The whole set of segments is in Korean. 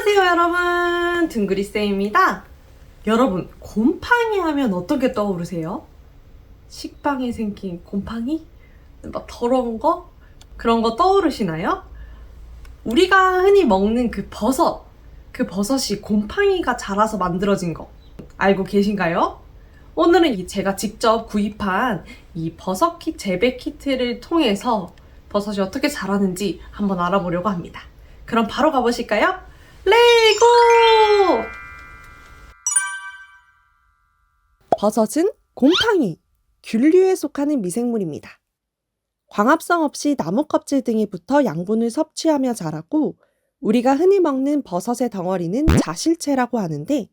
안녕하세요 여러분, 둥그리쌤입니다. 여러분, 곰팡이 하면 어떤 게 떠오르세요? 식빵에 생긴 곰팡이? 막 더러운 거? 그런 거 떠오르시나요? 우리가 흔히 먹는 그 버섯이 곰팡이가 자라서 만들어진 거 알고 계신가요? 오늘은 제가 직접 구입한 이 버섯킷 재배 키트를 통해서 버섯이 어떻게 자라는지 한번 알아보려고 합니다. 그럼 바로 가보실까요? 레고! 버섯은 곰팡이, 균류에 속하는 미생물입니다. 광합성 없이 나무 껍질 등에 붙어 양분을 섭취하며 자라고, 우리가 흔히 먹는 버섯의 덩어리는 자실체라고 하는데,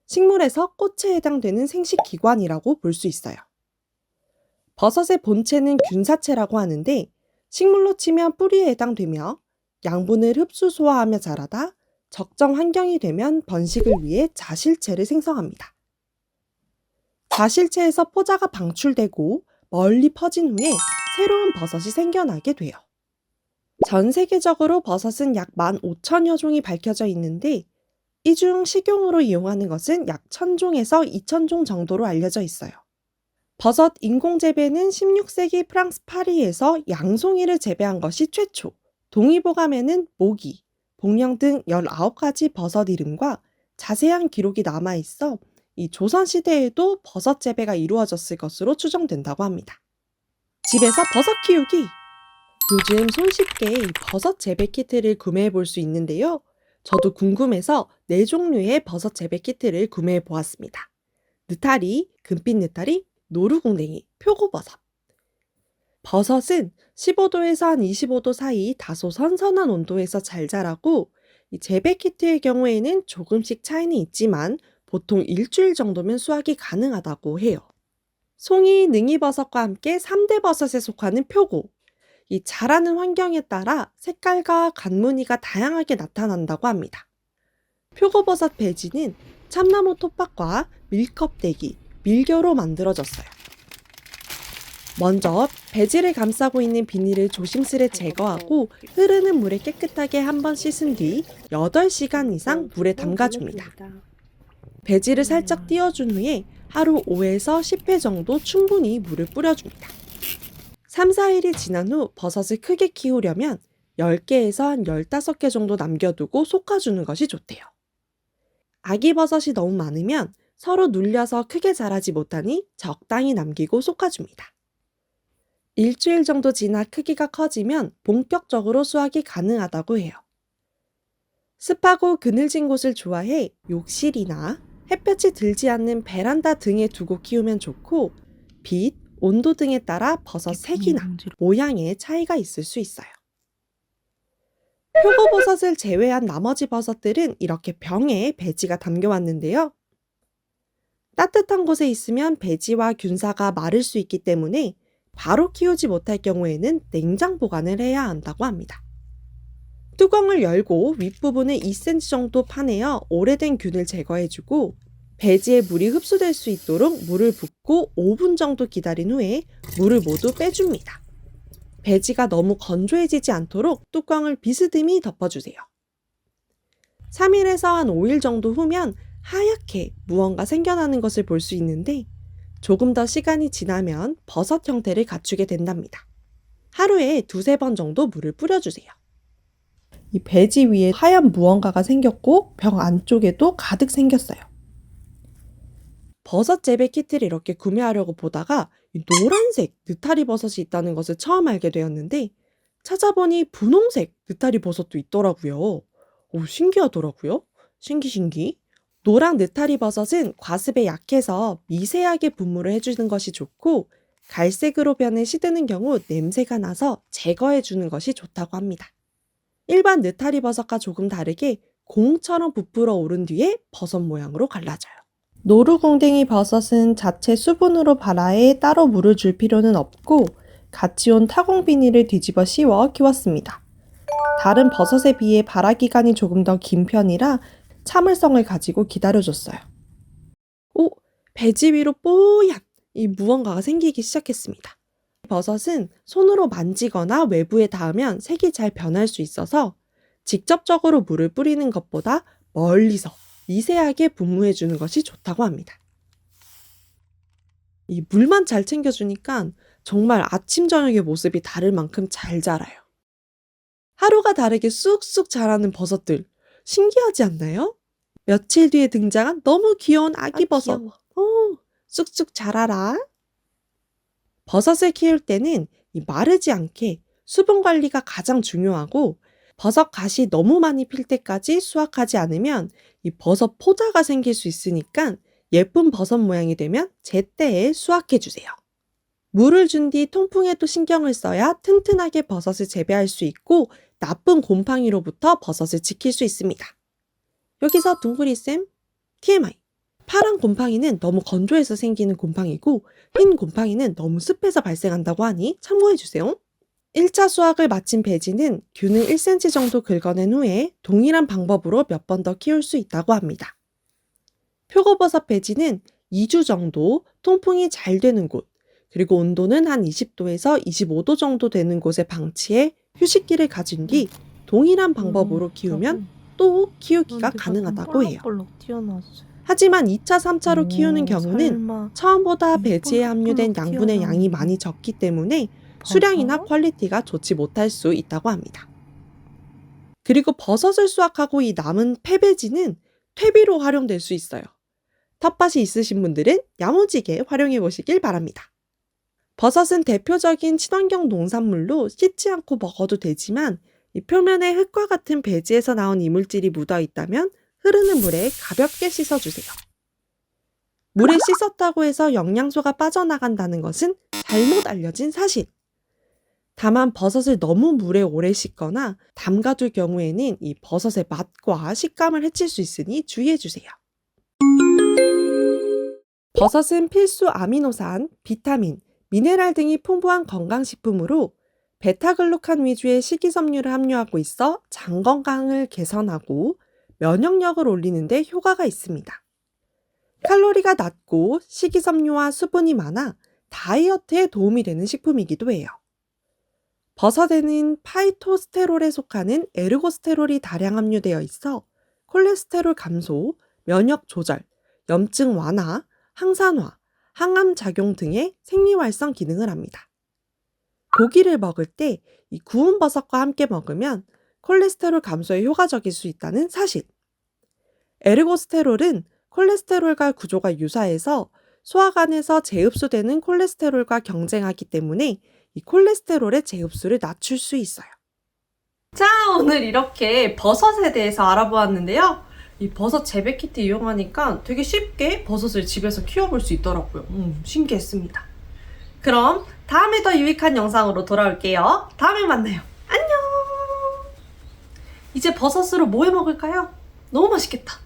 식물에서 꽃에 해당되는 생식기관이라고 볼 수 있어요. 버섯의 본체는 균사체라고 하는데, 식물로 치면 뿌리에 해당되며 양분을 흡수 소화하며 자라다 적정 환경이 되면 번식을 위해 자실체를 생성합니다. 자실체에서 포자가 방출되고 멀리 퍼진 후에 새로운 버섯이 생겨나게 돼요. 전 세계적으로 버섯은 약 15,000여 종이 밝혀져 있는데, 이 중 식용으로 이용하는 것은 약 1,000종에서 2,000종 정도로 알려져 있어요. 버섯 인공재배는 16세기 프랑스 파리에서 양송이를 재배한 것이 최초. 동의보감에는 모기, 복령 등 19가지 버섯 이름과 자세한 기록이 남아있어 이 조선시대에도 버섯 재배가 이루어졌을 것으로 추정된다고 합니다. 집에서 버섯 키우기! 요즘 손쉽게 이 버섯 재배 키트를 구매해 볼 수 있는데요. 저도 궁금해서 4종류의 버섯 재배 키트를 구매해 보았습니다. 느타리, 금빛 느타리, 노루궁뎅이, 표고버섯. 버섯은 15도에서 한 25도 사이 다소 선선한 온도에서 잘 자라고, 이 재배 키트의 경우에는 조금씩 차이는 있지만 보통 일주일 정도면 수확이 가능하다고 해요. 송이, 능이버섯과 함께 3대 버섯에 속하는 표고. 이 자라는 환경에 따라 색깔과 갓무늬가 다양하게 나타난다고 합니다. 표고버섯 배지는 참나무 톱밥과 밀껍데기, 밀겨로 만들어졌어요. 먼저 배지를 감싸고 있는 비닐을 조심스레 제거하고 흐르는 물에 깨끗하게 한번 씻은 뒤 8시간 이상 물에 담가줍니다. 배지를 살짝 띄워준 후에 하루 5에서 10회 정도 충분히 물을 뿌려줍니다. 3, 4일이 지난 후 버섯을 크게 키우려면 10개에서 한 15개 정도 남겨두고 솎아주는 것이 좋대요. 아기 버섯이 너무 많으면 서로 눌려서 크게 자라지 못하니 적당히 남기고 솎아줍니다. 일주일 정도 지나 크기가 커지면 본격적으로 수확이 가능하다고 해요. 습하고 그늘진 곳을 좋아해 욕실이나 햇볕이 들지 않는 베란다 등에 두고 키우면 좋고, 빛, 온도 등에 따라 버섯 색이나 모양에 차이가 있을 수 있어요. 표고버섯을 제외한 나머지 버섯들은 이렇게 병에 배지가 담겨왔는데요. 따뜻한 곳에 있으면 배지와 균사가 마를 수 있기 때문에 바로 키우지 못할 경우에는 냉장 보관을 해야 한다고 합니다. 뚜껑을 열고 윗부분에 2cm 정도 파내어 오래된 균을 제거해주고, 배지에 물이 흡수될 수 있도록 물을 붓고 5분 정도 기다린 후에 물을 모두 빼줍니다. 배지가 너무 건조해지지 않도록 뚜껑을 비스듬히 덮어주세요. 3일에서 한 5일 정도 후면 하얗게 무언가 생겨나는 것을 볼 수 있는데, 조금 더 시간이 지나면 버섯 형태를 갖추게 된답니다. 하루에 2-3번 정도 물을 뿌려주세요. 이 배지 위에 하얀 무언가가 생겼고 병 안쪽에도 가득 생겼어요. 버섯 재배 키트를 이렇게 구매하려고 보다가 이 노란색 느타리 버섯이 있다는 것을 처음 알게 되었는데, 찾아보니 분홍색 느타리 버섯도 있더라고요. 신기하더라고요. 신기. 노랑 느타리 버섯은 과습에 약해서 미세하게 분무를 해주는 것이 좋고, 갈색으로 변해 시드는 경우 냄새가 나서 제거해주는 것이 좋다고 합니다. 일반 느타리 버섯과 조금 다르게 공처럼 부풀어 오른 뒤에 버섯 모양으로 갈라져요. 노루궁뎅이 버섯은 자체 수분으로 발화해 따로 물을 줄 필요는 없고, 같이 온 타공 비닐을 뒤집어 씌워 키웠습니다. 다른 버섯에 비해 발화 기간이 조금 더 긴 편이라 참을성을 가지고 기다려줬어요. 배지 위로 뽀얀 이 무언가가 생기기 시작했습니다. 버섯은 손으로 만지거나 외부에 닿으면 색이 잘 변할 수 있어서 직접적으로 물을 뿌리는 것보다 멀리서 미세하게 분무해 주는 것이 좋다고 합니다. 이 물만 잘 챙겨주니까 정말 아침 저녁의 모습이 다를 만큼 잘 자라요. 하루가 다르게 쑥쑥 자라는 버섯들 신기하지 않나요? 며칠 뒤에 등장한 너무 귀여운 아기 버섯. 쑥쑥 자라라. 버섯을 키울 때는 마르지 않게 수분 관리가 가장 중요하고, 버섯 갓이 너무 많이 필 때까지 수확하지 않으면 이 버섯 포자가 생길 수 있으니까 예쁜 버섯 모양이 되면 제때에 수확해 주세요. 물을 준 뒤 통풍에도 신경을 써야 튼튼하게 버섯을 재배할 수 있고 나쁜 곰팡이로부터 버섯을 지킬 수 있습니다. 여기서 둥그리쌤 TMI. 파란 곰팡이는 너무 건조해서 생기는 곰팡이고, 흰 곰팡이는 너무 습해서 발생한다고 하니 참고해주세요. 1차 수확을 마친 배지는 균을 1cm 정도 긁어낸 후에 동일한 방법으로 몇 번 더 키울 수 있다고 합니다. 표고버섯 배지는 2주 정도 통풍이 잘 되는 곳, 그리고 온도는 한 20도에서 25도 정도 되는 곳에 방치해 휴식기를 가진 뒤 동일한 방법으로 키우면 또 키우기가 가능하다고 해요. 하지만 2차, 3차로 키우는 경우는 처음보다 배지에 함유된 양분의 양이 많이 적기 때문에 수량이나 퀄리티가 좋지 못할 수 있다고 합니다. 그리고 버섯을 수확하고 이 남은 폐배지는 퇴비로 활용될 수 있어요. 텃밭이 있으신 분들은 야무지게 활용해 보시길 바랍니다. 버섯은 대표적인 친환경 농산물로 씻지 않고 먹어도 되지만, 이 표면에 흙과 같은 배지에서 나온 이물질이 묻어 있다면 흐르는 물에 가볍게 씻어주세요. 물에 씻었다고 해서 영양소가 빠져나간다는 것은 잘못 알려진 사실. 다만 버섯을 너무 물에 오래 씻거나 담가둘 경우에는 이 버섯의 맛과 식감을 해칠 수 있으니 주의해주세요. 버섯은 필수 아미노산, 비타민, 미네랄 등이 풍부한 건강식품으로 베타글루칸 위주의 식이섬유를 함유하고 있어 장 건강을 개선하고 면역력을 올리는 데 효과가 있습니다. 칼로리가 낮고 식이섬유와 수분이 많아 다이어트에 도움이 되는 식품이기도 해요. 버섯에는 파이토스테롤에 속하는 에르고스테롤이 다량 함유되어 있어 콜레스테롤 감소, 면역 조절, 염증 완화, 항산화, 항암 작용 등의 생리활성 기능을 합니다. 고기를 먹을 때 이 구운 버섯과 함께 먹으면 콜레스테롤 감소에 효과적일 수 있다는 사실. 에르고스테롤은 콜레스테롤과 구조가 유사해서 소화관에서 재흡수되는 콜레스테롤과 경쟁하기 때문에 이 콜레스테롤의 재흡수를 낮출 수 있어요. 자, 오늘 이렇게 버섯에 대해서 알아보았는데요. 이 버섯 재배 키트 이용하니까 되게 쉽게 버섯을 집에서 키워볼 수 있더라고요. 신기했습니다. 그럼 다음에 더 유익한 영상으로 돌아올게요. 다음에 만나요. 안녕! 이제 버섯으로 뭐 해 먹을까요? 너무 맛있겠다.